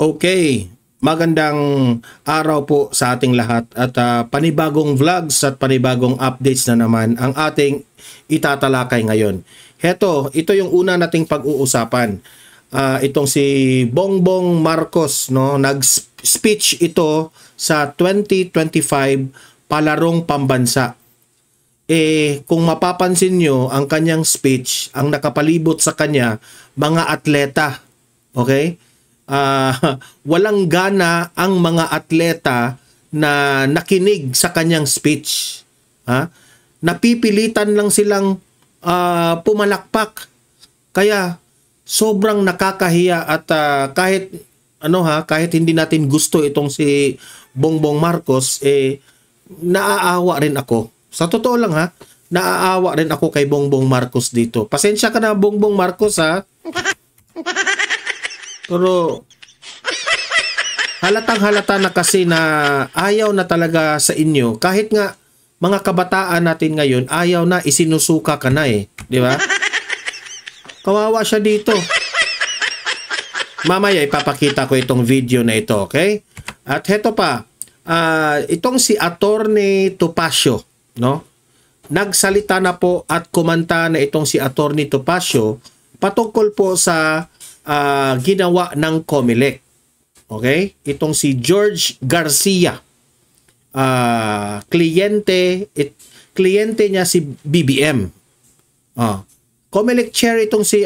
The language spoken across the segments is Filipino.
Okay, magandang araw po sa ating lahat at panibagong vlogs at panibagong updates na naman ang ating itatalakay ngayon. Ito yung una nating pag-uusapan. Itong si Bongbong Marcos, no, nag-speech ito sa 2025 palarong pambansa. Kung mapapansin nyo, ang kanyang speech, ang nakapalibot sa kanya, mga atleta. Okay? Walang gana ang mga atleta na nakinig sa kanyang speech. Napipilitan lang silang pumalakpak. Kaya sobrang nakakahiya at kahit hindi natin gusto itong si Bongbong Marcos, naaawa rin ako. Sa totoo lang naaawa rin ako kay Bongbong Marcos dito. Pasensya ka na, Bongbong Marcos, Pero halatang-halata na kasi na ayaw na talaga sa inyo. Kahit nga mga kabataan natin ngayon, ayaw na, isinusuka ka na di ba? Kawawa siya dito. Mamaya ipapakita ko itong video na ito, okay? At heto pa, itong si Attorney Topacio, no? Nagsalita na po at kumanta na itong si Attorney Topacio patungkol po sa ginawa ng COMELEC. Okay? Itong si George Garcia. Kliyente niya si BBM. COMELEC chair itong si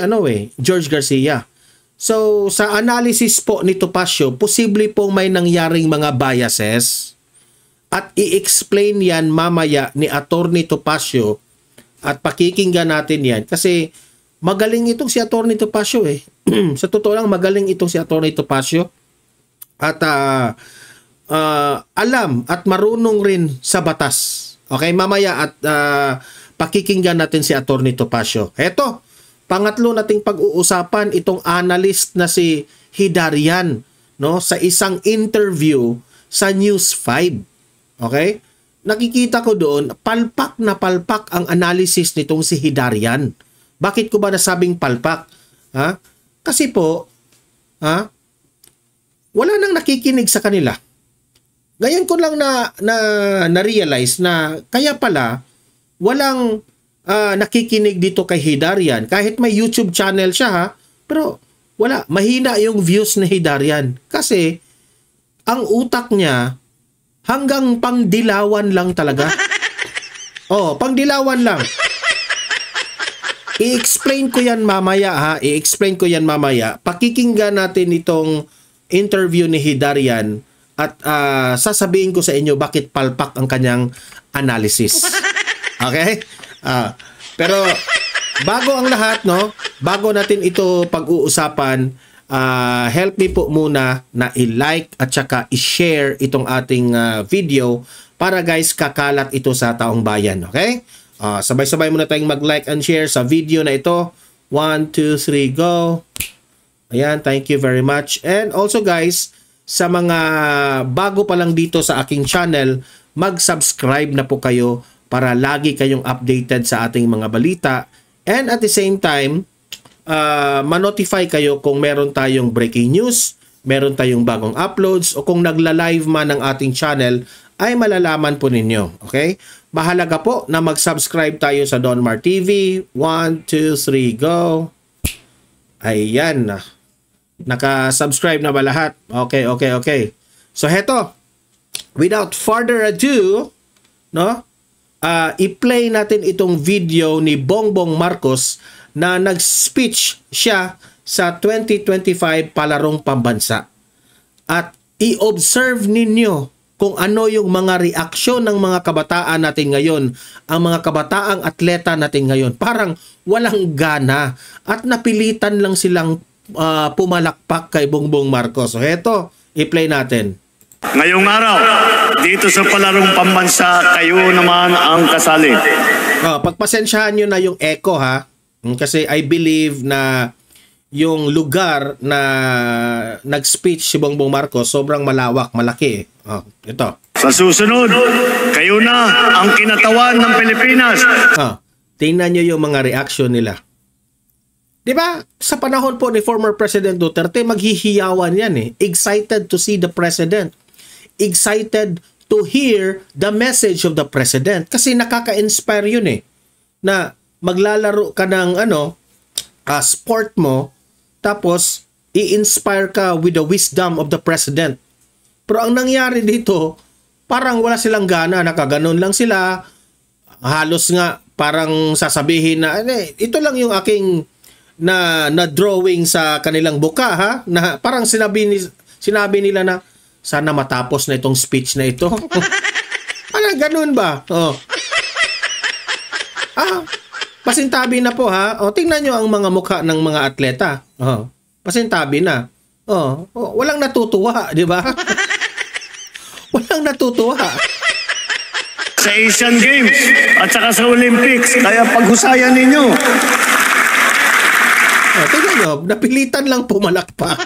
George Garcia. So, sa analysis po ni Topacio, posible pong may nangyaring mga biases at i-explain yan mamaya ni Attorney Topacio at pakikinggan natin yan kasi magaling itong si Attorney Topacio Sa totoo lang, magaling itong si Attorney Topacio at alam at marunong rin sa batas. Okay, mamaya at pakikinggan natin si Attorney Topacio. Eto, pangatlo nating pag-uusapan itong analyst na si Hidarian, no, sa isang interview sa News 5. Okay? Nakikita ko doon, palpak na palpak ang analysis nitong si Hidarian. Bakit ko ba nasabing palpak? Kasi po, wala nang nakikinig sa kanila. Ngayon ko lang na-realize na kaya pala walang nakikinig dito kay Hidarian. Kahit may YouTube channel siya pero wala. Mahina yung views ni Hidarian. Kasi ang utak niya hanggang pangdilawan lang talaga. Pangdilawan lang. I-explain ko yan mamaya I-explain ko yan mamaya. Pakikinggan natin itong interview ni Hidarian at sasabihin ko sa inyo bakit palpak ang kanyang analysis. Okay? Pero bago ang lahat, no? Bago natin ito pag-uusapan, help me po muna na i-like at saka i-share itong ating video para guys kakalat ito sa taong bayan. Okay? Sabay-sabay muna tayong mag-like and share sa video na ito. 1, 2, 3, go! Ayan, thank you very much. And also guys, sa mga bago pa lang dito sa aking channel, mag-subscribe na po kayo para lagi kayong updated sa ating mga balita. And at the same time, ma-notify kayo kung meron tayong breaking news, meron tayong bagong uploads, o kung nagla-live man ng ating channel, ay malalaman po ninyo. Okay? Mahalaga po na mag-subscribe tayo sa Don Mar TV. 1, 2, 3, go! Ayan. Naka-subscribe na ba lahat? Okay. So, heto. Without further ado, no? I-play natin itong video ni Bongbong Marcos na nag-speech siya sa 2025 palarong pambansa. At i-observe ninyo kung ano yung mga reaksyon ng mga kabataan natin ngayon, ang mga kabataang atleta natin ngayon. Parang walang gana at napilitan lang silang pumalakpak kay Bongbong Marcos. So heto, i-play natin. Ngayong araw, dito sa palarong pambansa, kayo naman ang kasali. Pagpasensyahan nyo na yung echo kasi I believe na yung lugar na nag-speech si Bongbong Marcos sobrang malawak, malaki. Ito. Sa susunod, kayo na ang kinatawan ng Pilipinas. Tingnan nyo yung mga reaction nila. Di ba? Sa panahon po ni former President Duterte, maghihiyawan yan eh. Excited to see the President. Excited to hear the message of the President. Kasi nakaka-inspire yun eh. Na maglalaro ka ng sport mo, tapos i-inspire ka with the wisdom of the President. Pero ang nangyari dito, parang wala silang gana, nakaganon lang sila. Halos nga parang sasabihin na, ito lang yung aking na drawing sa kanilang buka ha, na parang sinabi nila na sana matapos na itong speech na ito. Parang ganun ba? Pasintabi na po ha. Tingnan nyo ang mga mukha ng mga atleta. Pasintabi na. Walang natutuwa, di ba? Walang natutuwa. Sa Asian Games at saka sa Olympics, kaya paghusayan ninyo. Tingnan nyo, napilitan lang pumalakpak.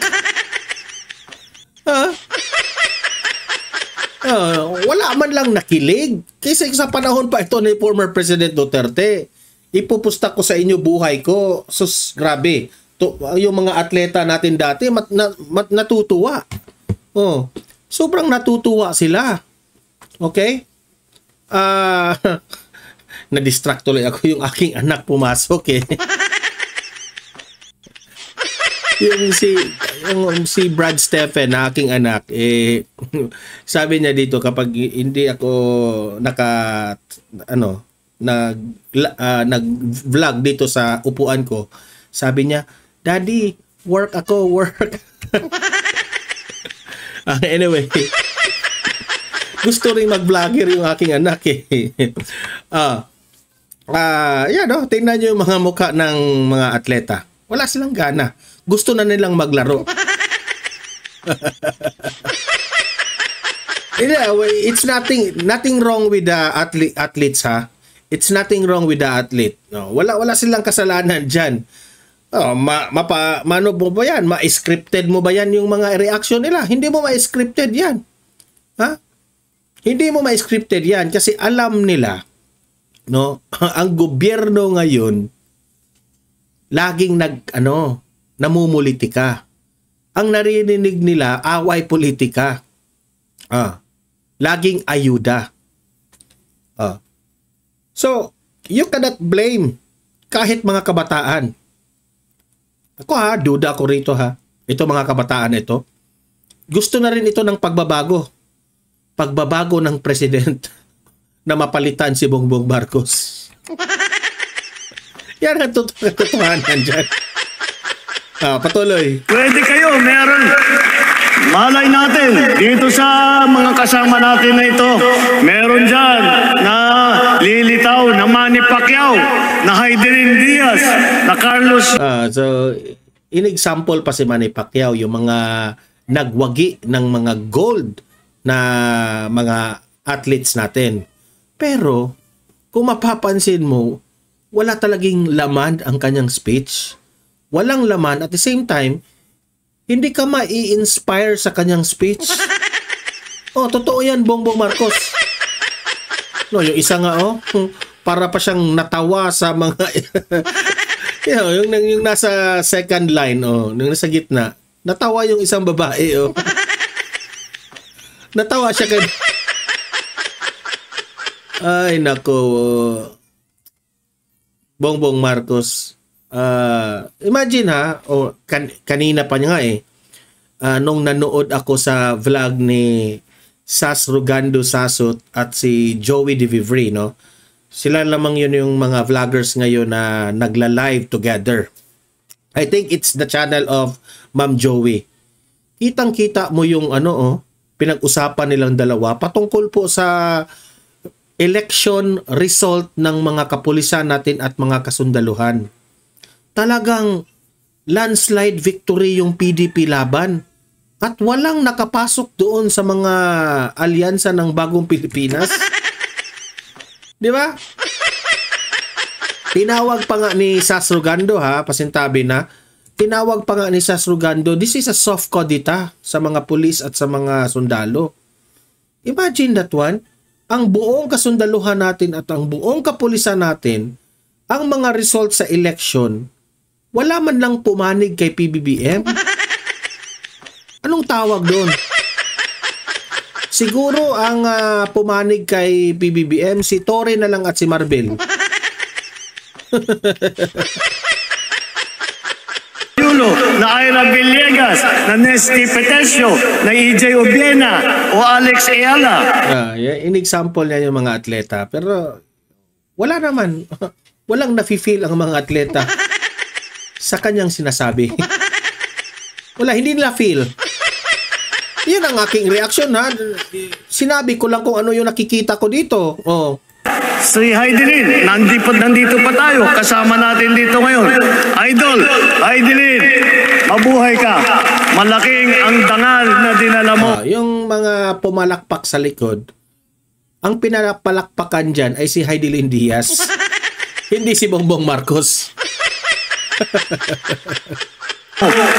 Wala man lang nakilig. Kasi sa panahon pa ito ni former President Duterte, ipupusta ko sa inyo buhay ko. Sus, grabe. Yung mga atleta natin dati, natutuwa. Sobrang natutuwa sila. Okay? Na-distract tuloy ako, yung aking anak pumasok eh. yung si Brad Stephen, na aking anak, sabi niya dito kapag hindi ako nag-vlog dito sa upuan ko, sabi niya, "Daddy, work ako, work." Anyway, gusto rin mag-vlogger yung aking anak eh. Tingnan nyo yung mga mukha ng mga atleta. Wala silang gana. Gusto na nilang maglaro. It's nothing wrong with the athletes ha. It's nothing wrong with the athlete. No, wala silang kasalanan diyan. Mano mo ba yan? Ma-scripted mo ba yan yung mga reaction nila? Hindi mo ma-scripted yan. Ha? Hindi mo ma-scripted yan kasi alam nila, no, ang gobyerno ngayon laging namumulitika. Ang narinig nila, away politika. Laging ayuda. So, you cannot blame kahit mga kabataan. Ako duda ako rito ha. Ito mga kabataan ito. Gusto na rin ito ng pagbabago. Pagbabago ng president na mapalitan si Bongbong Marcos. Yan ang katotohanan dyan. Patuloy. Pwede kayo, meron. Malay natin, dito sa mga kasama natin na ito, meron dyan na lilitaw, na Manny Pacquiao, na Heidelin Diaz, na Carlos. So, in-example pa si Manny Pacquiao, yung mga nagwagi ng mga gold na mga athletes natin. Pero, kung mapapansin mo, wala talagang laman ang kanyang speech. Walang laman. At the same time, hindi ka mai-inspire sa kanyang speech. Totoo yan, Bongbong Marcos. No, yung isa nga, para pa siyang natawa sa mga... yung nasa second line, yung nasa gitna. Natawa yung isang babae, Natawa siya kay... Ay, nako. Bongbong Marcos. Imagine ha, kanina pa niya nga nung nanood ako sa vlog ni Sas Rugando Sasot at si Joey De Vivre, no? Sila lamang yun yung mga vloggers ngayon na nagla-live together. I think it's the channel of Ma'am Joey. Kitang-kita mo yung pinag-usapan nilang dalawa patungkol po sa election result ng mga kapulisan natin at mga kasundaluhan. Talagang landslide victory yung PDP laban at walang nakapasok doon sa mga alyansa ng Bagong Pilipinas. Di ba? Tinawag pa nga ni Sas Rugando pasintabi na, tinawag pa nga ni Sas Rugando, this is a soft codita sa mga pulis at sa mga sundalo. Imagine that one. Ang buong kasundaluhan natin at ang buong kapulisan natin, ang mga results sa election, Wala man lang pumanig kay PBBM. Anong tawag doon? Siguro ang pumanig kay PBBM si Torre na lang at si Marvel. Na Ira Villegas, na Nesty Petesio, na EJ Obiena, o Alex Ayala. In example niya yung mga atleta. Pero wala naman. Walang nafe-feel ang mga atleta sa kanyang sinasabi. Wala, hindi nila feel. Yan ang aking reaksyon, ha. Sinabi ko lang kung ano yung nakikita ko dito. Oh. Si Heidelin, nandito pa tayo. Kasama natin dito ngayon. Idol, Heidelin, mabuhay ka. Malaking ang dangal na dinala mo. Yung mga pumalakpak sa likod, ang pinapalakpakan dyan ay si Heidelin Diaz. Hindi si Bongbong Marcos.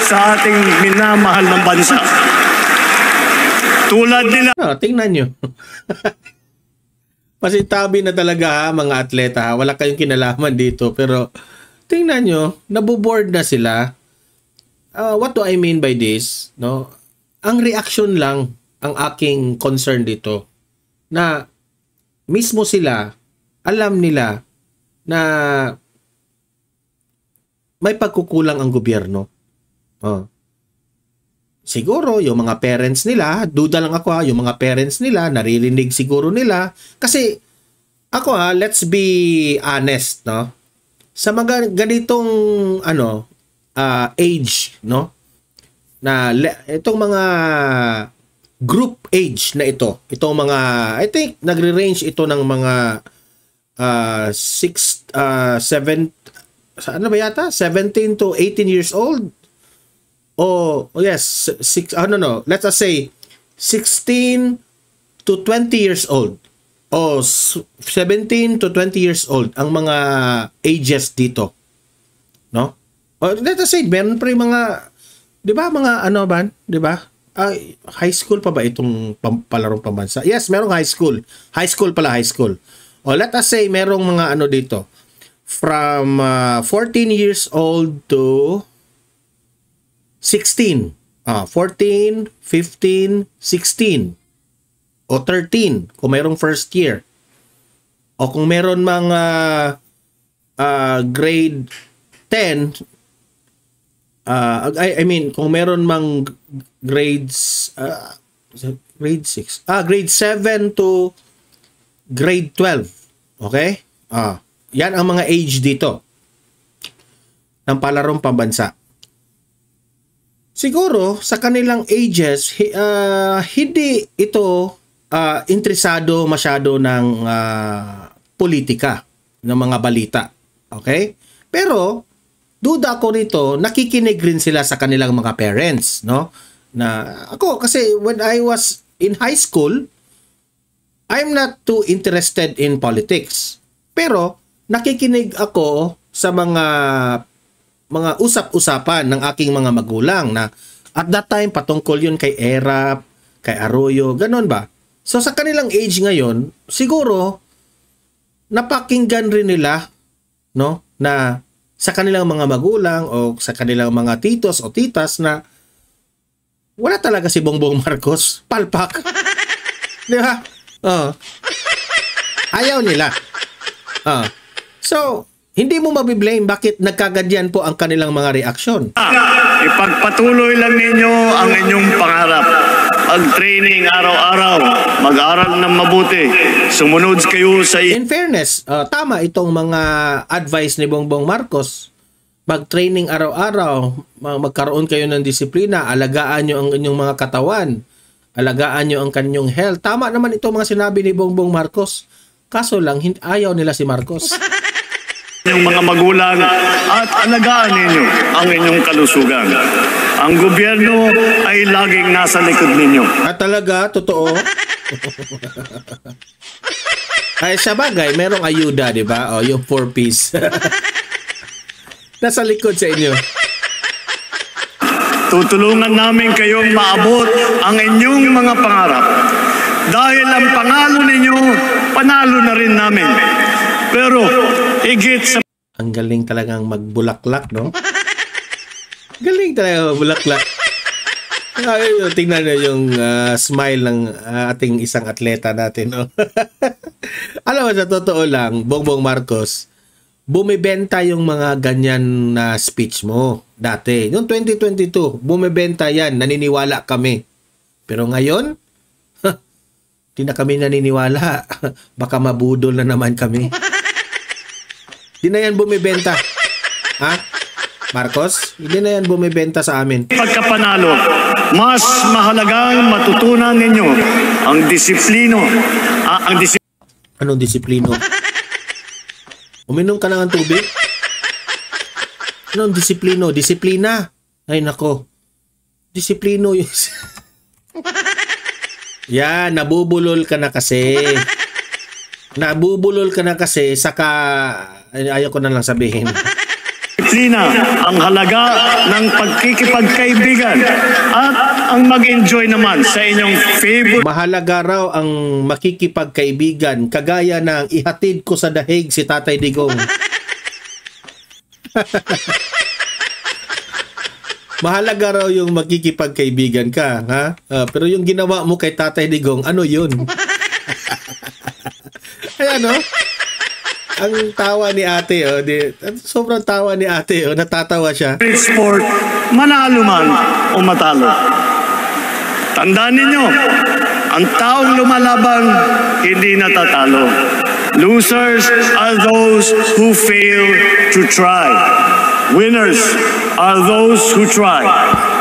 Sa ating minamahal ng bansa. Tulad nila. Tingnan nyo. Pasitabi na talaga, ha, mga atleta. Ha? Wala kayong kinalaman dito. Pero tingnan nyo, nabuboard na sila. What do I mean by this? No? Ang reaction lang ang aking concern dito. Na mismo sila, alam nila na may pagkukulang ang gobyerno. Siguro yung mga parents nila, duda lang ako, ha, yung mga parents nila, naririnig siguro nila. Kasi ako, ha, let's be honest, no? Sa mga ganitong age, no? Na itong mga group age na ito, itong mga, I think nagre-range ito ng mga 17 to 18 years old. Yes, let's just say 16 to 20 years old. 17 to 20 years old ang mga ages dito. No? Let us say, meron pa rin mga, di ba, mga di ba? High school pa ba itong palarong pambansa? Yes, merong high school. High school. Let us say, merong mga dito. From 14 years old to 16. 14, 15, 16. O 13 kung mayroong first year. O kung meron mga grade 10, I mean, kung meron mang grades grade 6. Grade 7 to grade 12. Okay? Yan ang mga age dito ng palarong pambansa. Siguro sa kanilang ages hindi ito interesado masyado ng politika, ng mga balita. Okay? Pero duda ako nito, nakikinig rin sila sa kanilang mga parents, no? Na ako kasi when I was in high school, I'm not too interested in politics. Pero nakikinig ako sa mga usap-usapan ng aking mga magulang na at that time patungkol yun kay Erap, kay Arroyo, ganon ba? So sa kanilang age ngayon, siguro napakinggan rin nila, no, na sa kanilang mga magulang o sa kanilang mga titos o titas na wala talaga si Bongbong Marcos, palpak. Di ba? Ayaw nila. So, hindi mo mabiblame bakit nagkaganyan po ang kanilang mga reaksyon. Ipagpatuloy lang ninyo ang inyong pangarap. Mag-training araw-araw, mag-aral ng mabuti, sumunod kayo sa... In fairness, tama itong mga advice ni Bongbong Marcos. Mag-training araw-araw, magkaroon kayo ng disiplina, alagaan nyo ang inyong mga katawan, alagaan nyo ang kanyang health. Tama naman itong mga sinabi ni Bongbong Marcos. Kaso lang, ayaw nila si Marcos. Yung mga magulang at alagaan ninyo ang inyong kalusugan. Ang gobyerno ay laging nasa likod ninyo. At talaga, totoo. Ay, sa bagay, merong ayuda, di ba? Yung 4-piece. Nasa likod sa inyo. Tutulungan namin kayong maabot ang inyong mga pangarap. Dahil ang panalo ninyo, panalo na rin namin. Pero higit sa... Ang galing talagang magbulaklak, no? Galing talaga, bulaklak. Ay, tingnan nyo yung smile ng ating isang atleta natin. No? Alam mo, sa totoo lang, Bongbong Marcos, bumibenta yung mga ganyan na speech mo dati. Noong 2022, bumibenta yan. Naniniwala kami. Pero ngayon, di na kami naniniwala. Baka mabudol na naman kami. Di na yan bumibenta. Ha? Marcos, hindi na yan bumibenta sa amin. Pagkapanalo, mas mahalagang matutunan ninyo ang disiplino. Anong disiplino? Uminom ka na ng tubig? Anong disiplino? Disiplina. Ay nako. Disiplino yun. Yan, nabubulol ka na kasi. Nabubulol ka na kasi, saka ayaw ko na lang sabihin. Disiplina ang halaga ng pagkikipagkaibigan at ang mag-enjoy naman sa inyong favorite. Mahalaga raw ang makikipagkaibigan kagaya ng ihatid ko sa dahig si Tatay Digong. Mahalaga raw yung makikipagkaibigan ka, ha? Pero yung ginawa mo kay Tatay Digong, ano yun? Ayan, no? Ang tawa ni ate, sobrang tawa ni ate, natatawa siya. Sport, manalo man o matalo. Tandaan ninyo, ang taong lumalaban, hindi natatalo. Losers are those who fail to try. Winners are those who try.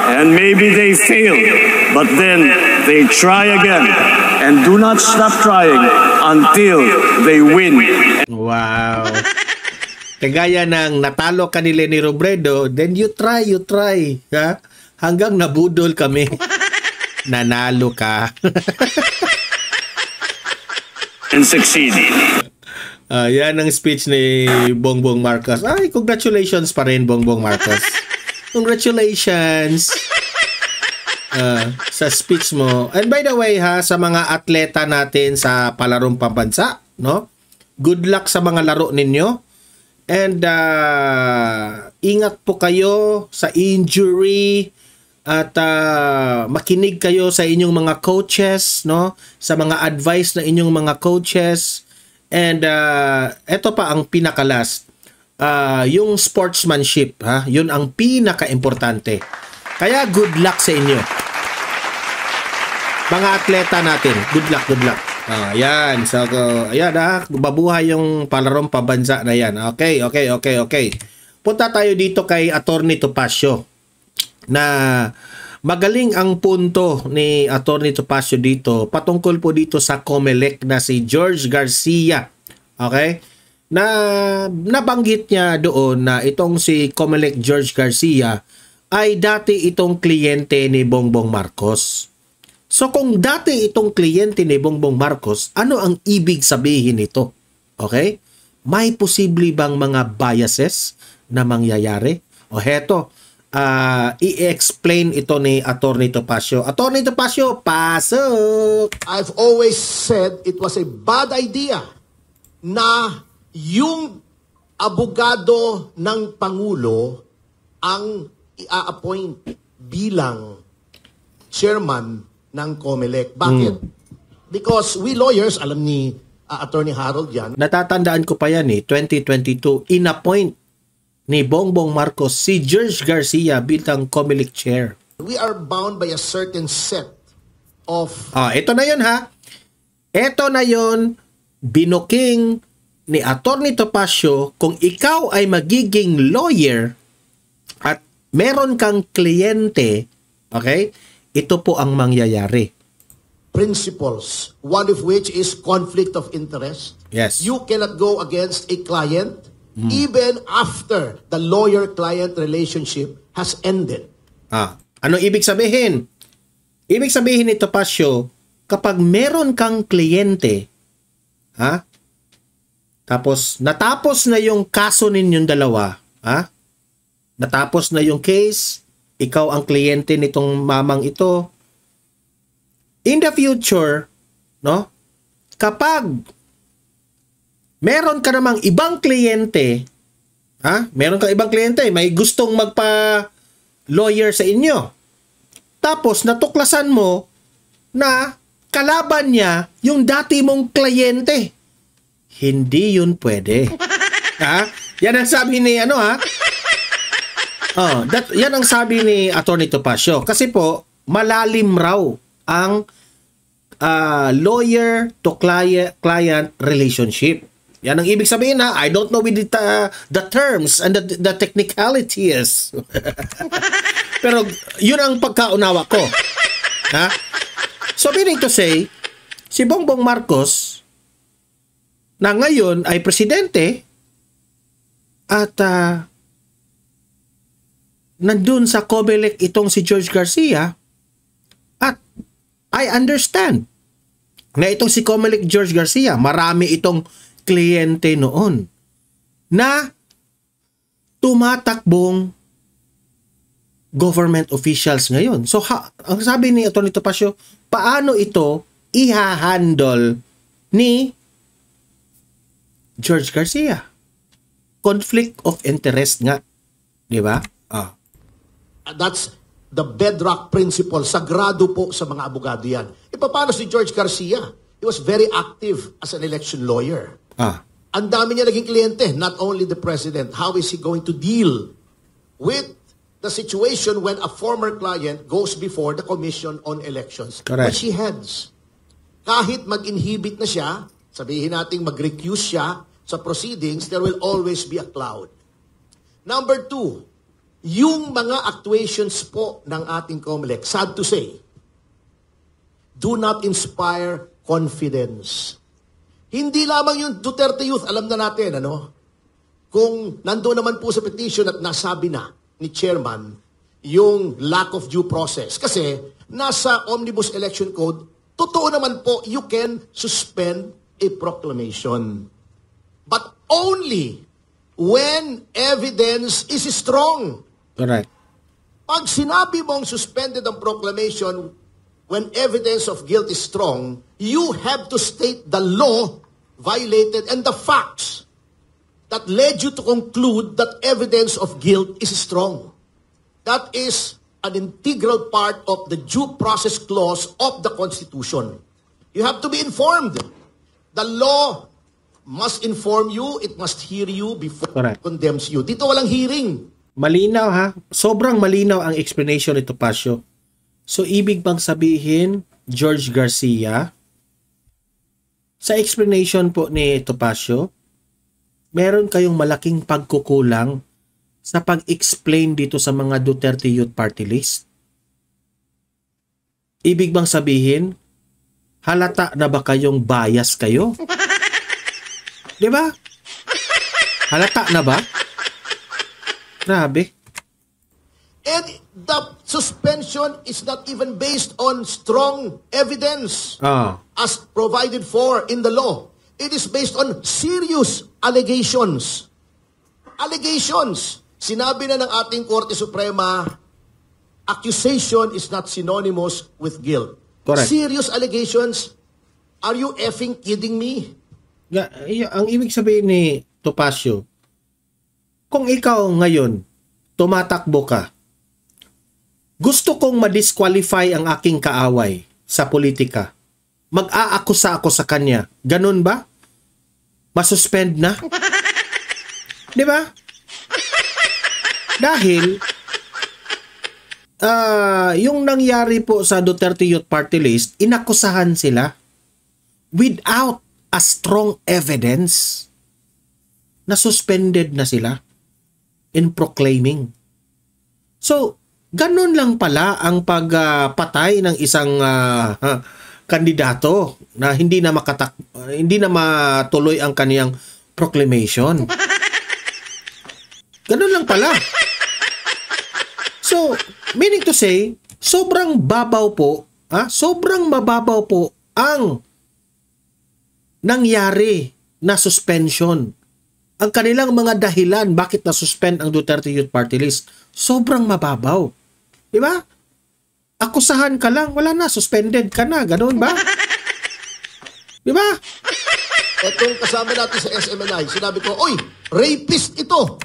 And maybe they fail, but then they try again. And do not stop trying until they win. Wow. Kagaya ng natalo ka ni Leni Robredo, then you try. Ha? Hanggang nabudol kami. Nanalo ka. And succeed. Yan ang speech ni Bongbong Marcos. Ay, congratulations pa rin, Bongbong Marcos. Congratulations sa speech mo. And by the way, ha, sa mga atleta natin sa palarong pambansa, no? Good luck sa mga laro ninyo. And ingat po kayo sa injury at makinig kayo sa inyong mga coaches, no? Sa mga advice na inyong mga coaches. And eto pa ang pinaka-last. Yung sportsmanship, ha? Yun ang pinaka-importante. Kaya good luck sa inyo. Mga atleta natin, good luck. Ayan. So, ayan ha. Babuhay yung palarong pabansa na yan. Okay. Punta tayo dito kay Attorney Topacio. Na magaling ang punto ni Attorney Topacio dito. Patungkol po dito sa COMELEC na si George Garcia. Okay? Na nabanggit niya doon na itong si COMELEC George Garcia ay dati itong kliyente ni Bongbong Marcos. So kung dati itong kliyente ni Bongbong Marcos, ano ang ibig sabihin nito? Okay? May posible bang mga biases na mangyayari? O heto, i-explain ito ni Attorney Topacio. Attorney Topacio, pasok! I've always said it was a bad idea na yung abogado ng Pangulo ang i-appoint bilang chairman ng COMELEC. Bakit? Because we lawyers, alam ni Attorney Harold yan. Natatandaan ko pa yan 2022, in-appoint ni Bongbong Marcos si George Garcia bilang COMELEC chair. We are bound by a certain set of... ito na yun ha. Ito na yun, binuking ni Attorney Topacio kung ikaw ay magiging lawyer at meron kang kliyente, okay? Ito po ang mangyayari. Principles, one of which is conflict of interest. Yes. You cannot go against a client even after the lawyer-client relationship has ended. Ano ibig sabihin? Ibig sabihin ni Topacio, kapag meron kang kliyente, tapos natapos na yung kaso ninyong dalawa, natapos na yung case, ikaw ang kliyente nitong mamang ito. In the future, no? Kapag meron ka namang ibang kliyente, meron kang ibang kliyente, may gustong lawyer sa inyo. Tapos natuklasan mo na kalaban niya yung dati mong kliyente. Hindi yun pwede. Ha? Yan ang sabi ni yan ang sabi ni Atty. Topacio. Kasi po, malalim raw ang lawyer to client relationship. Yan ang ibig sabihin ha. I don't know with the terms and the technicalities. Pero yun ang pagkaunawa ko. Ha? So meaning to say, si Bongbong Marcos na ngayon ay presidente at nandun sa COMELEC itong si George Garcia, at I understand na itong si COMELEC George Garcia, marami itong kliyente noon na tumatakbong government officials ngayon. So, ang sabi ni Atty. Topacio, paano ito ihahandle ni George Garcia? Conflict of interest nga. Di ba? That's the bedrock principle. Sagrado po sa mga abogado yan. Paano si George Garcia? He was very active as an election lawyer. Ang dami niya naging kliyente, not only the president. How is he going to deal with the situation when a former client goes before the Commission on Elections? Correct. Which he heads. Kahit mag-inhibit na siya, sabihin natin mag-recuse siya sa proceedings, there will always be a cloud. Number 2, yung mga actuations po ng ating COMELEC, sad to say, do not inspire confidence. Hindi lamang yung Duterte Youth, alam na natin, kung nandoon naman po sa petition at nasabi na ni Chairman yung lack of due process. Kasi nasa Omnibus Election Code, totoo naman po, you can suspend a proclamation. But only when evidence is strong. Correct. Pag sinabi mong suspended ang proclamation when evidence of guilt is strong, you have to state the law violated and the facts that led you to conclude that evidence of guilt is strong. That is an integral part of the due process clause of the Constitution. You have to be informed. The law must inform you, it must hear you before it condemns you. Dito walang hearing. Malinaw ha? Sobrang malinaw ang explanation ni Topacio. So, ibig bang sabihin, George Garcia, sa explanation po ni Topacio, meron kayong malaking pagkukulang sa pag-explain dito sa mga Duterte Youth Party List? Ibig bang sabihin, halata na ba kayong bias kayo? Di ba? Halata na ba? Grabe. And the suspension is not even based on strong evidence as provided for in the law. It is based on serious allegations. Allegations. Sinabi na ng ating Korte Suprema, accusation is not synonymous with guilt. Correct. Serious allegations. Are you effing kidding me? Ang ibig sabihin ni Topacio, kung ikaw ngayon, tumatakbo ka, gusto kong ma-disqualify ang aking kaaway sa politika, mag-aakusa ako sa kanya. Ganun ba? Masuspend na? Di ba? Dahil, yung nangyari po sa Duterte Youth Party List, inakusahan sila without a strong evidence na suspended na sila in proclaiming. So, ganun lang pala ang pagpatay ng isang kandidato na hindi na matuloy ang kaniyang proclamation. Ganun lang pala. So, meaning to say, sobrang mababaw po ang nangyari na suspension. Ang kanilang mga dahilan bakit na-suspend ang Duterte Youth Party List, sobrang mababaw. Di ba? Akusahan ka lang, wala na, suspended ka na, ganoon ba? Di ba? Etong kasama natin sa SMNI, sinabi ko, oy, rapist ito.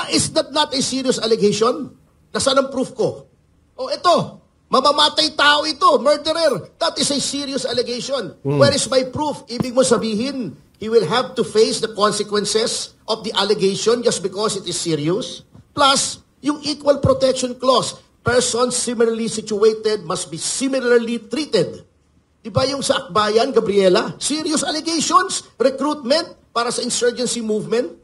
Is that not a serious allegation? Nasaan ang proof ko? O ito, mamamatay tao ito, murderer. That is a serious allegation. Where is my proof? Ibig mo sabihin, he will have to face the consequences of the allegation just because it is serious. Plus, yung equal protection clause, persons similarly situated must be similarly treated. Diba yung sa Akbayan, Gabriela? Serious allegations, recruitment para sa insurgency movement,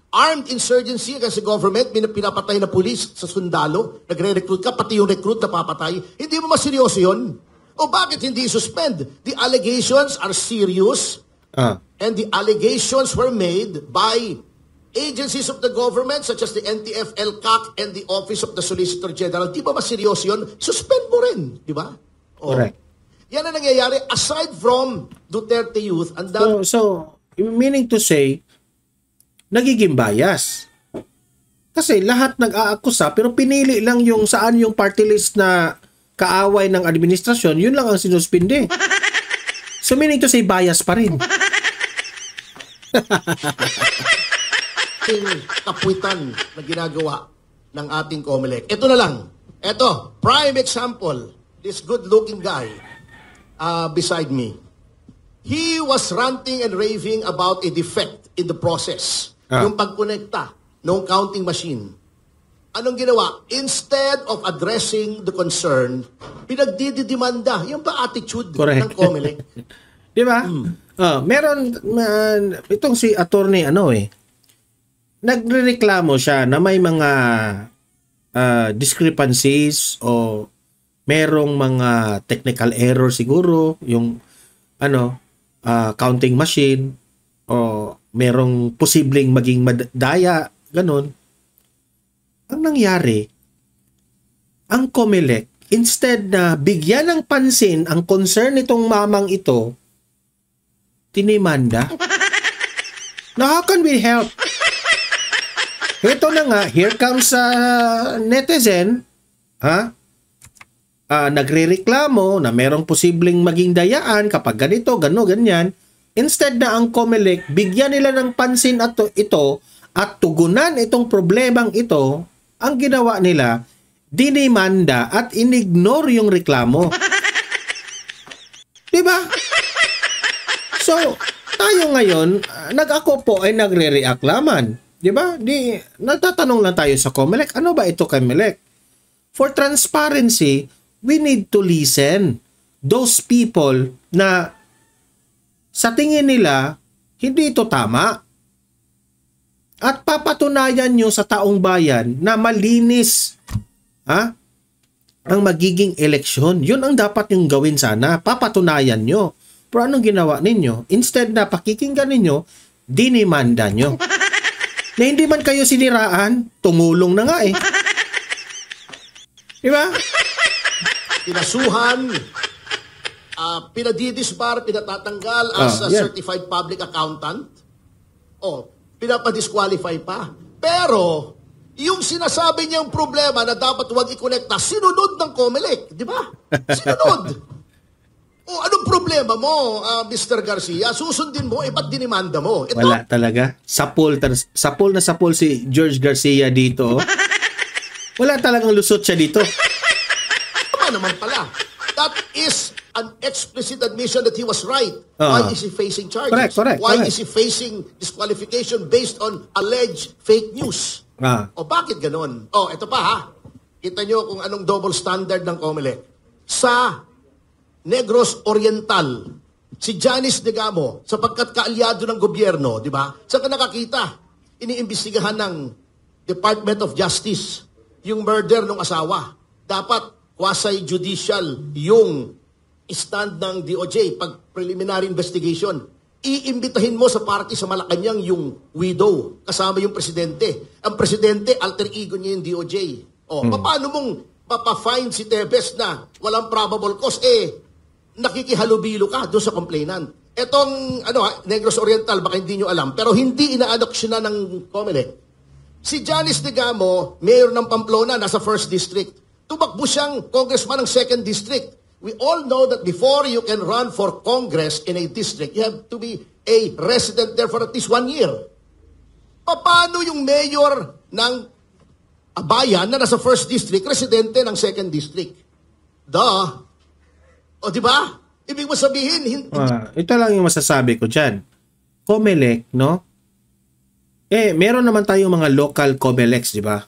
armed insurgency against the government, pinapatay na pulis sa sundalo, nagre-recruit ka, pati yung recruit na papatay. Hindi mo maseryoso yun? O bakit hindi suspend? The allegations are serious, and the allegations were made by agencies of the government such as the NTF, LCAC, and the Office of the Solicitor General. Di ba maseryoso yun? Suspend mo rin, di ba? Correct. Yan ang nangyayari aside from Duterte Youth. And So, meaning to say, nagiging bias. Kasi lahat nag-aakusa pero pinili lang yung saan yung party list na kaaway ng administrasyon, yun lang ang sinuspinde. So meaning to say, bias pa rin. Kapuitan na ginagawa ng ating COMELEC. Ito na lang. Ito, prime example. This good-looking guy beside me. He was ranting and raving about a defect in the process. Yung pagkonekta ng counting machine. Anong ginawa? Instead of addressing the concern, pinagdidimanda. Yung ba attitude ng COMELEC? Di ba? Meron, itong si attorney, nagrereklamo siya na may mga discrepancies o merong mga technical error siguro, yung counting machine, o merong posibleng maging madaya, ganun. Ang nangyari, ang COMELEC, instead na bigyan ng pansin ang concern nitong mamang ito, tinimanda. Now, how can we help? Ito na nga, here comes netizen, nagrereklamo na merong posibleng maging dayaan kapag ganito, ganyan. Instead na ang COMELEC, bigyan nila ng pansin ito at tugunan itong problemang ito, ang ginawa nila, dinimanda at inignore yung reklamo. Diba? So, tayo ngayon, ako po ay nagre-react laman. Diba? Nagtatanong lang tayo sa COMELEC, ano ba ito COMELEC? For transparency, we need to listen. Those people na sa tingin nila, hindi ito tama. At papatunayan nyo sa taong bayan na malinis ang magiging eleksyon. Yun ang dapat yung gawin sana. Papatunayan nyo. Pero anong ginawa ninyo? Instead na pakikinggan ninyo, dinimanda nyo. Na hindi man kayo siniraan, tumulong na nga eh. Diba? Pinasuhan, pinadidisbar, pinatatanggal as a certified public accountant. Pinapadisqualify pa. Pero, yung sinasabi niyang problema na dapat huwag i-connecta, sinunod ng COMELEC. Di ba? Sinunod. Anong problema mo, Mr. Garcia? Susundin mo, ba't dinimanda mo? Ito, wala talaga. Sapul na sapul si George Garcia dito. Wala talagang lusot siya dito. Tama naman pala. That is an explicit admission that he was right. Why is he facing charges? Correct. Why is he facing disqualification based on alleged fake news? Bakit ganon? Ito pa Kita nyo kung anong double standard ng COMELEC. Sa Negros Oriental, si Janice Degamo, sapagkat kaalyado ng gobyerno, di ba? Saan ka nakakita? Iniimbestigahan ng Department of Justice yung murder ng asawa. Dapat quasi-judicial yung stand ng DOJ pag preliminary investigation. Iimbitahin mo sa party sa Malacanang yung widow, kasama yung presidente. Ang presidente, alter ego niya yung DOJ. Paano mong papafine si Tebes na walang probable cause? Nakikihalubilo ka doon sa complainant. Etong Negros Oriental, baka hindi nyo alam, pero hindi ina-adoption na ng COMELEC. Si Janice Degamo, mayor ng Pamplona, nasa 1st District. Tumakbo siyang congressman ng 2nd District. We all know that before you can run for Congress in a district, you have to be a resident there for at least 1 year. Paano yung mayor ng bayan na nasa 1st District, residente ng 2nd District. O, di ba? Ibig mo sabihin, hindi. Ito lang yung masasabi ko dyan. COMELEC, no? Meron naman tayong mga local COMELECs, di ba?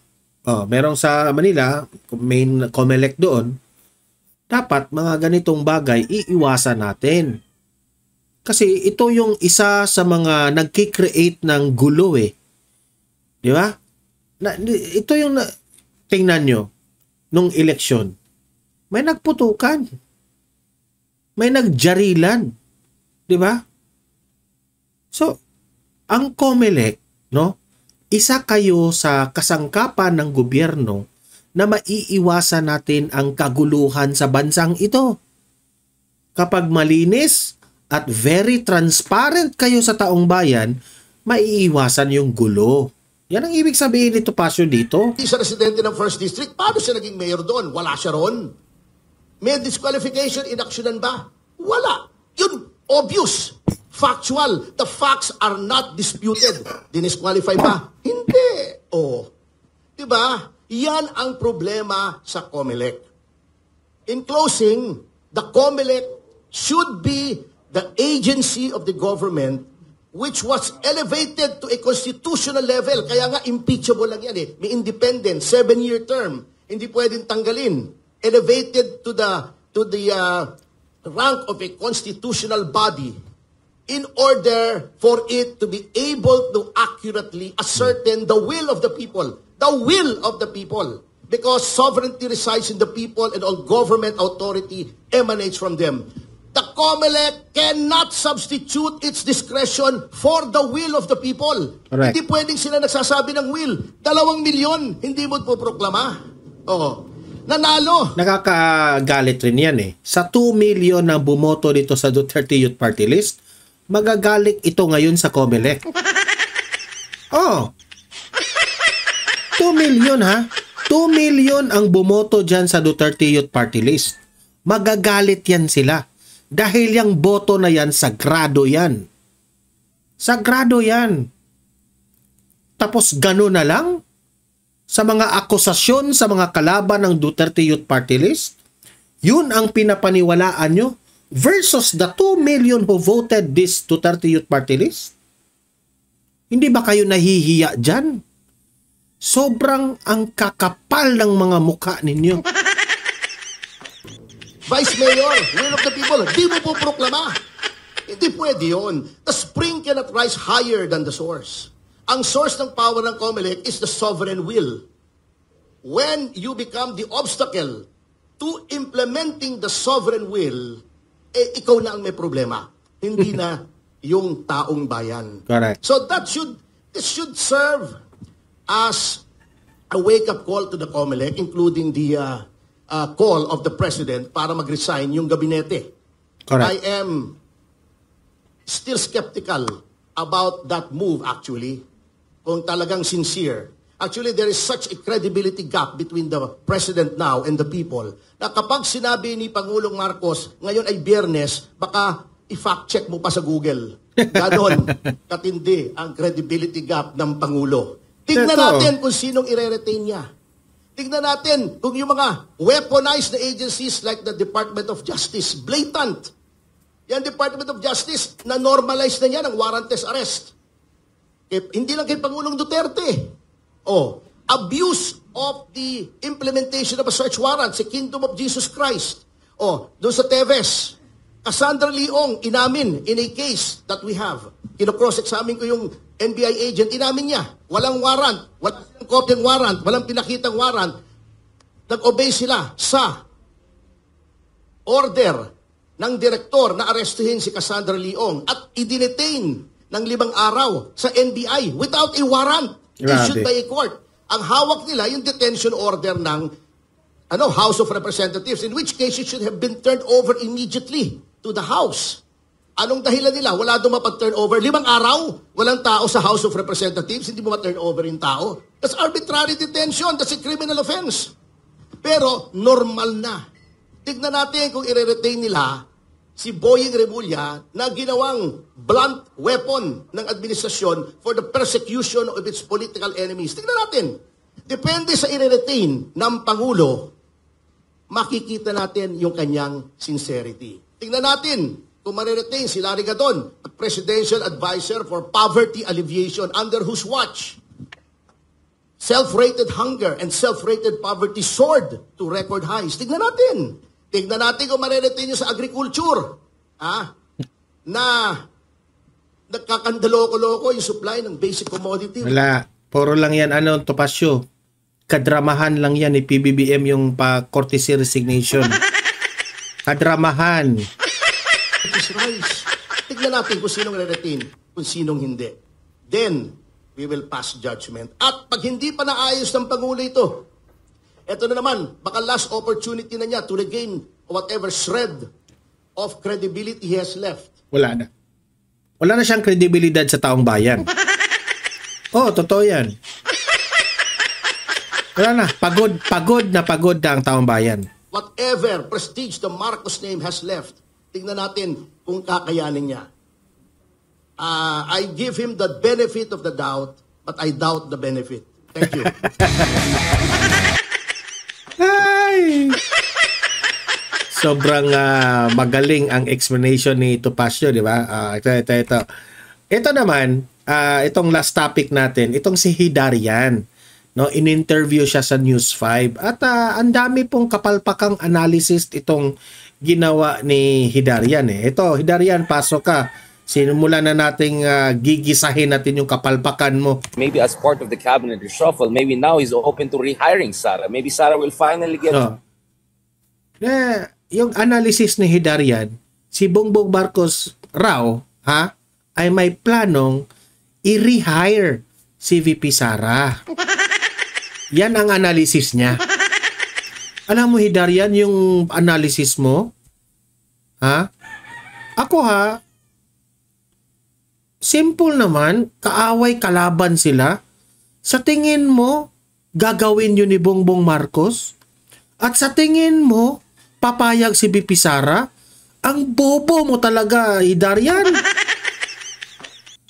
Merong sa Manila, main COMELEC doon. Dapat mga ganitong bagay, iiwasan natin. Kasi ito yung isa sa mga nagki-create ng gulo eh. Di ba? Ito yung tingnan nyo nung eleksyon. May nagputukan. May nagjarilan. Di ba? So, ang COMELEC, no? Isa kayo sa kasangkapan ng gobyerno na maiiwasan natin ang kaguluhan sa bansang ito. Kapag malinis at very transparent kayo sa taong bayan, maiiwasan yung gulo. Yan ang ibig sabihin nito, Pasyo, dito. Isa residente ng 1st District, paano siya naging mayor doon? Wala siya ron. May disqualification, inaksyonan ba? Wala. Yun, obvious. Factual. The facts are not disputed. Dinisqualify ba? Hindi. Diba? Yan ang problema sa COMELEC. In closing, the COMELEC should be the agency of the government which was elevated to a constitutional level. Kaya nga, impeachable lang yan eh. May independent, 7-year term. Hindi pwedeng tanggalin. Elevated to the rank of a constitutional body in order for it to be able to accurately ascertain the will of the people. The will of the people. Because sovereignty resides in the people and all government authority emanates from them. The COMELEC cannot substitute its discretion for the will of the people. Correct. Hindi pwedeng sila nagsasabi ng will. 2 milyon, hindi mo po proklama. Nanalo. Nakakagalit rin yan eh. Sa 2 million na bumoto dito sa Duterte Youth Party List, magagalit ito ngayon sa COMELEC. 2 million ha? 2 million ang bumoto dyan sa Duterte Youth Party List. Magagalit yan sila. Dahil yung boto na yan, sagrado yan. Sagrado yan. Tapos gano'n na lang? Sa mga akusasyon sa mga kalaban ng Duterte Youth Party List? Yun ang pinapaniwalaan nyo? Versus the 2 million who voted this Duterte Youth Party List? Hindi ba kayo nahihiya dyan? Sobrang ang kakapal ng mga mukha ninyo. Vice Mayor, will of the people, di mo po proklama. Hindi pwede yun. The spring cannot rise higher than the source. Ang source ng power ng COMELEC is the sovereign will. When you become the obstacle to implementing the sovereign will, ikaw na ang may problema. Hindi na yung taong bayan. Correct. So this should serve as a wake-up call to the COMELEC, including the call of the President para mag-resign yung gabinete. Correct. I am still skeptical about that move actually, kung talagang sincere. Actually, there is such a credibility gap between the President now and the people na kapag sinabi ni Pangulong Marcos, ngayon ay Biyernes, baka i-fact check mo pa sa Google. Ganon, katindi ang credibility gap ng Pangulo. Tignan natin kung sinong i-retain niya. Tignan natin kung yung mga weaponized na agencies like the Department of Justice, blatant. Yan Department of Justice, na-normalize na niya ng warrantless arrest. Hindi lang kay Pangulong Duterte. Abuse of the implementation of a search warrant sa Kingdom of Jesus Christ. Doon sa Teves, Cassandra Leong, inamin in a case that we have. Kino-cross-examine ko yung NBI agent, inamin niya. Walang warrant, walang kopyang warrant, walang pinakitang warrant. Nag-obey sila sa order ng direktor na arestuhin si Cassandra Leong at i-detain ng 5 araw sa NBI without a warrant issued by a court. Ang hawak nila yung detention order ng House of Representatives, in which case it should have been turned over immediately to the House. Anong dahilan nila? Wala doon mapag-turn over. 5 araw, walang tao sa House of Representatives, hindi mo ma-turn over yung tao. That's arbitrary detention. That's a criminal offense. Pero normal na. Tignan natin kung i-retain nila si Boying Remulla na ginawang blunt weapon ng administrasyon for the persecution of its political enemies. Tignan natin. depende sa i-retain ng Pangulo, makikita natin yung kanyang sincerity. Tingnan natin kung mariretain si Larry Gadon, Presidential Advisor for Poverty Alleviation, under whose watch self-rated hunger and self-rated poverty soared to record highs. Tingnan natin. Tingnan natin kung mariretain niya sa agriculture. Na nagkakandaloko-loko yung supply ng basic commodity. Wala. Puro lang yan, Topasyo. Kadramahan lang yan ni PBBM yung pa-courtesy resignation. Kadramahan. Rice. Tignan natin kung sinong re-retain, kung sinong hindi. Then, we will pass judgment. At pag hindi pa naayos ng Pangulo ito, eto na naman, baka last opportunity na niya to regain whatever shred of credibility he has left. Wala na. Wala na siyang kredibilidad sa taong bayan. Totoo yan. Wala na. Pagod na ang taong bayan. Whatever prestige the Marcos name has left, tingnan natin kung kakayanin niya. I give him the benefit of the doubt, but I doubt the benefit. Thank you. Ay! Sobrang magaling ang explanation ni Topacio, di ba? Ito. Ito naman, itong last topic natin, itong si Hidarian. No, in-interview siya sa News 5 at ang dami pong kapalpakang analysis itong ginawa ni Hidarian. Ito, Hidarian, pasok ka. Simulan na nating gigisahin natin yung kapalpakan mo. Maybe as part of the cabinet reshuffle, maybe now he's open to rehiring Sara. Maybe Sara will finally get... Yung analysis ni Hidarian, si Bongbong Marcos raw, ay may planong i-rehire si VP Sara. Yan ang analysis niya. Alam mo, Hidarian, yung analysis mo, ako simple naman, kaaway kalaban sila. Sa tingin mo, gagawin yun ni Bongbong Marcos? At sa tingin mo, papayag si VP Sara? Ang bobo mo talaga, Hidarian.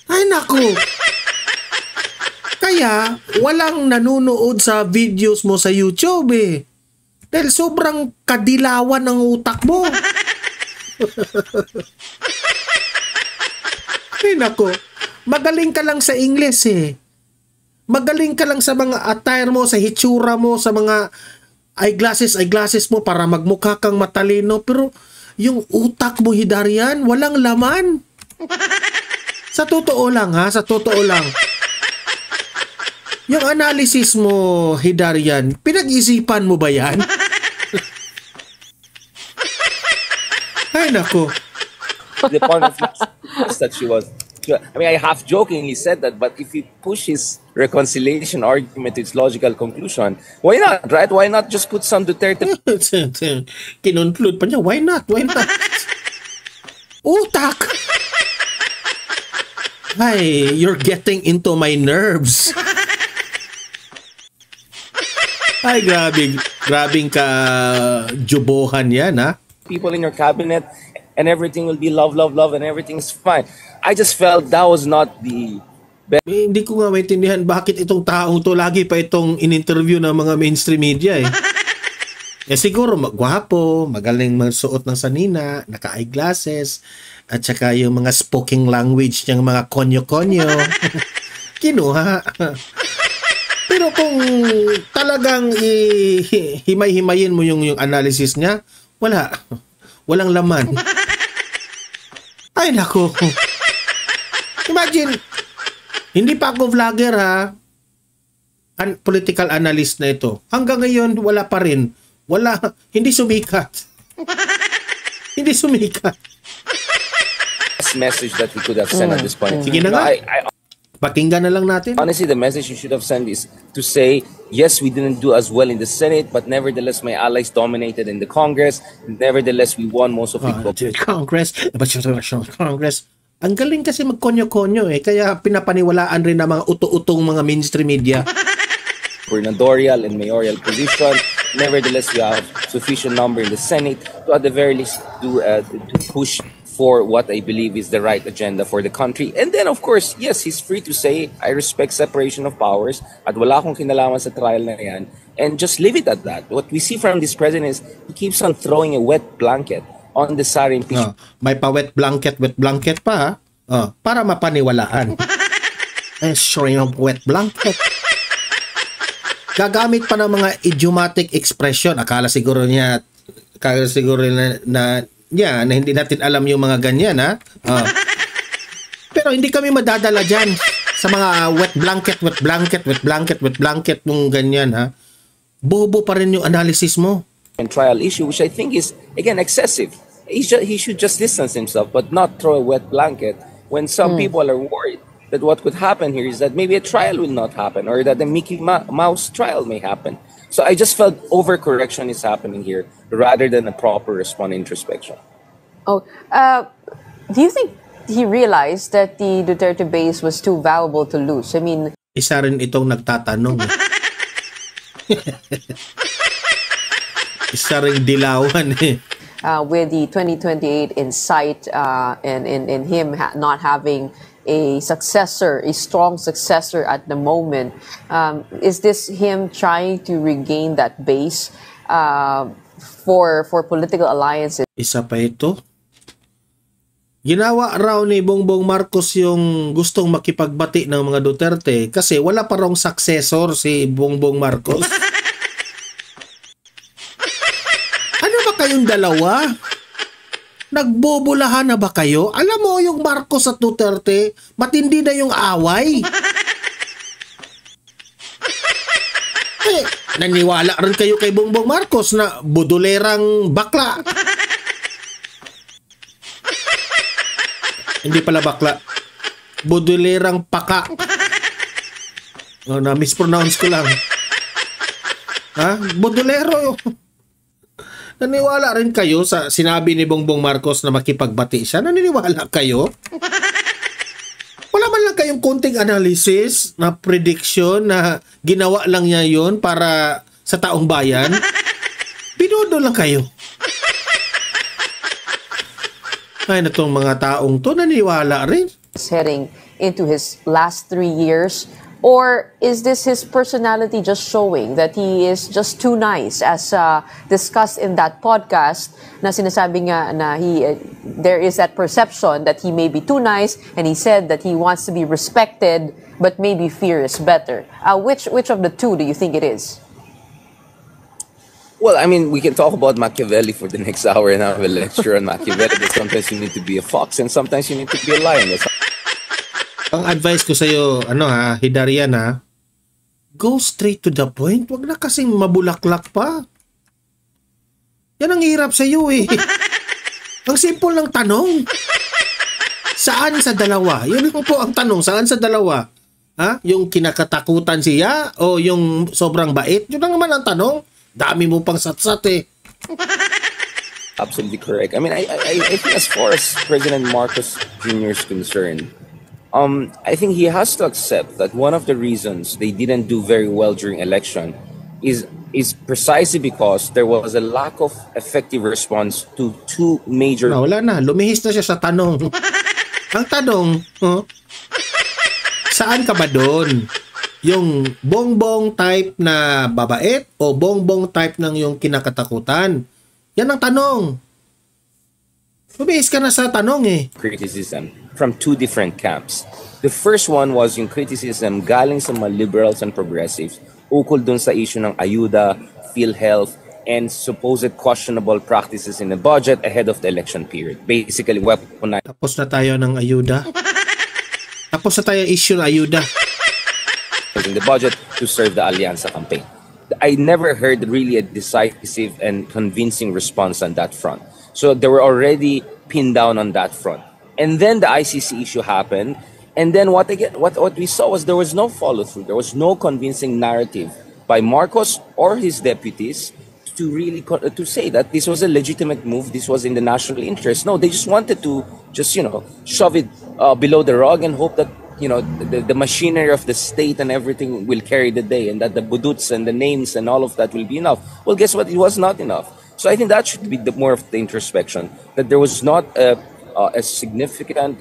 Ay, naku. Kaya, walang nanonood sa videos mo sa YouTube Dahil sobrang kadilawan ng utak mo. Ay, nako. Magaling ka lang sa English Magaling ka lang sa mga attire mo, sa hitsura mo, sa mga eyeglasses mo para magmukha kang matalino. Pero yung utak mo, Hidarian, walang laman. Sa totoo lang, sa totoo lang. Yung analysis mo, Hidarian, pinag-isipan mo ba yan? Ay, nako. The point of that she was... I mean, I half jokingly said that, but if you push his reconciliation argument to its logical conclusion, why not, right? Why not just put some Duterte... Kinonklud pa niya, why not? Why not? Utak! Ay, you're getting into my nerves. Ay, grabing ka jubohan yan, People in your cabinet and everything will be love, and everything's fine. I just felt that was not the best. Hindi ko nga maintindihan bakit itong taong to lagi pa itong in-interview ng mga mainstream media siguro gwapo, magaling magsuot ng sanina, naka-eyeglasses, at saka yung mga spoken language niyang mga konyo-konyo. Kinuha. Pero kung talagang himay-himayin mo yung analysis niya, walang laman. Ay, nako. Imagine, hindi pa ako vlogger political analyst na ito. Hanggang ngayon, wala pa rin. Hindi sumikat. Hindi sumikat. Message that we could have sent at this point. Sige na nga. Pakinggan na lang natin. Honestly, the message you should have sent is to say, yes, we didn't do as well in the Senate, but nevertheless, my allies dominated in the Congress. Nevertheless, we won most of the Congress. Ang galing kasi magkonyo-konyo Kaya pinapaniwalaan rin ng mga uto-utong mga mainstream media. Gubernatorial and mayoral position. nevertheless, we have sufficient number in the Senate to at the very least to push for what I believe is the right agenda for the country. And then, of course, yes, he's free to say, I respect separation of powers at wala akong kinalaman sa trial na yan, and just leave it at that. What we see from this president is he keeps on throwing a wet blanket on the Sara impeachment. May pa-wet blanket pa, para mapaniwalaan. Showing of wet blanket. Gagamit pa ng mga idiomatic expression. Akala siguro na hindi natin alam yung mga ganyan, ha? Pero hindi kami madadala dyan sa mga wet blanket mong ganyan, ha? Bobo pa rin yung analysis mo. And trial issue, which I think is, again, excessive. He should just distance himself, but not throw a wet blanket when some people are worried that what could happen here is that maybe a trial will not happen, or that the Mickey Mouse trial may happen. So I just felt overcorrection is happening here rather than a proper response introspection. Oh, do you think he realized that the Duterte base was too valuable to lose? I mean, isa rin itong nagtatanong. Isa rin dilawan eh. With the 2028 in sight and him not having a strong successor at the moment, is this him trying to regain that base for political alliances? Isa pa ito. Ginawa raw ni Bongbong Marcos yung gustong makipagbati ng mga Duterte kasi wala pa raw successor si Bongbong Marcos. Ano ba kayong dalawa? Nagbobolahan na ba kayo? Alam mo yung Marcos at Duterte, matindi na yung away. Naniwala rin kayo kay Bongbong Marcos na budulerang bakla. Hindi pala bakla. Budulerang paka. Na-mispronounce ko lang. Budulero. Naniwala rin kayo sa sinabi ni Bongbong Marcos na makipagbati siya? Naniniwala kayo? Wala man lang kayong konting analysis na prediction na ginawa lang niya yon para sa taong bayan? Binodo lang kayo. Ay, na itong mga taong to, naniwala rin. Heading into his last 3 years, or is this his personality just showing that he is just too nice, as discussed in that podcast na sinasabi nga na there is that perception that he may be too nice, and he said that he wants to be respected but maybe fear is better. Which of the two do you think it is? Well, I mean, we can talk about Machiavelli for the next hour and have a lecture on Machiavelli, but sometimes you need to be a fox and sometimes you need to be a lion. Ang advice ko sa'yo, Hidarian, go straight to the point. Wag na kasing mabulaklak pa. Yan ang hirap sa'yo eh. Ang simple ng tanong. Saan sa dalawa? Yun po ang tanong. Saan sa dalawa? Yung kinakatakutan siya o yung sobrang bait? Yun lang naman ang tanong. Dami mo pang satsat eh. Absolutely correct. I mean, I think as far as President Marcos Jr. is concerned, I think he has to accept that one of the reasons they didn't do very well during election is precisely because there was a lack of effective response to two major... Wala na. Lumihis na siya sa tanong. Ang tanong, saan ka ba doon? Yung bongbong type na babait o bongbong type ng yung kinakatakutan? Yan ang tanong. Lumihis ka na sa tanong eh. Criticism from two different camps. The first one was yung criticism galing sa mga liberals and progressives ukol dun sa issue ng ayuda, PhilHealth, and supposed questionable practices in the budget ahead of the election period. Basically, weaponized. Tapos na tayo ng ayuda. Tapos na tayo issue ng ayuda. In the budget to serve the Alianza campaign. I never heard really a decisive and convincing response on that front. So they were already pinned down on that front. And then the ICC issue happened. And then what we saw was there was no follow-through. There was no convincing narrative by Marcos or his deputies to really to say that this was a legitimate move. This was in the national interest. No, they just wanted to shove it below the rug and hope that the machinery of the state and everything will carry the day, and that the buduts and the names and all of that will be enough. Well, guess what? It was not enough. So I think that should be more of the introspection, that there was not a significant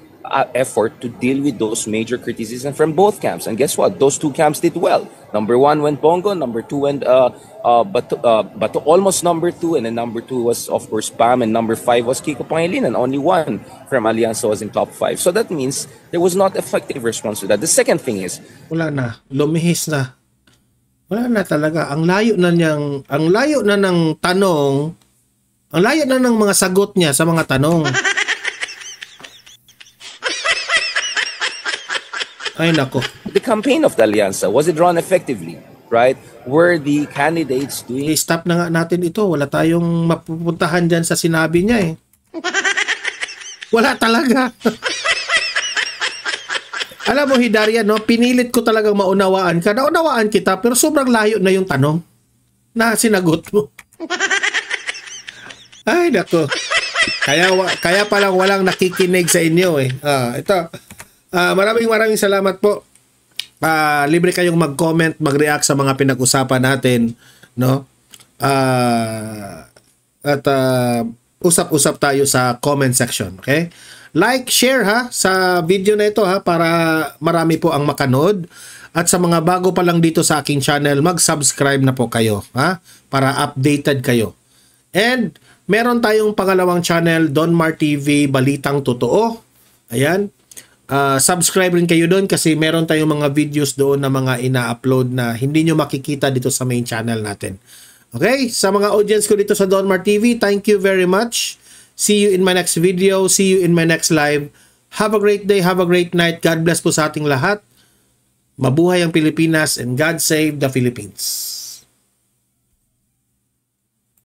effort to deal with those major criticisms from both camps. And guess what? Those two camps did well. Number one went Bongo, number two went but almost number two, and then number two was of course Pam, and number 5 was Kiko Pangilinan. Only one from Alianza was in top 5. So that means there was not effective response to that. The second thing is, wala na, lumihis na. Wala na talaga. Ang layo na ng tanong, ang layo na ng mga sagot niya sa mga tanong. Ay nako. The campaign of the Alianza, was it run effectively? Right? Were the candidates doing... Stop na nga natin ito. Wala tayong mapupuntahan dyan sa sinabi niya eh. Wala talaga. Alam mo, Hidaria, no? Pinilit ko talagang maunawaan ka. Naunawaan kita, pero sobrang layo na yung tanong na sinagot mo. Ay nako. Kaya palang walang nakikinig sa inyo eh. Ito. Maraming salamat po. Libre kayong mag-comment, mag-react sa mga pinag-usapan natin, no? At usap-usap tayo sa comment section, okay? Like, share ha sa video na ito ha, para marami po ang makanood. At sa mga bago pa lang dito sa aking channel, mag-subscribe na po kayo ha, para updated kayo. And meron tayong pangalawang channel, Donmar TV Balitang Totoo. Ayan. Subscribe rin kayo doon kasi meron tayong mga videos doon na mga ina-upload na hindi nyo makikita dito sa main channel natin. Okay? Sa mga audience ko dito sa Donmar TV, thank you very much. See you in my next video. See you in my next live. Have a great day. Have a great night. God bless po sa ating lahat. Mabuhay ang Pilipinas and God save the Philippines.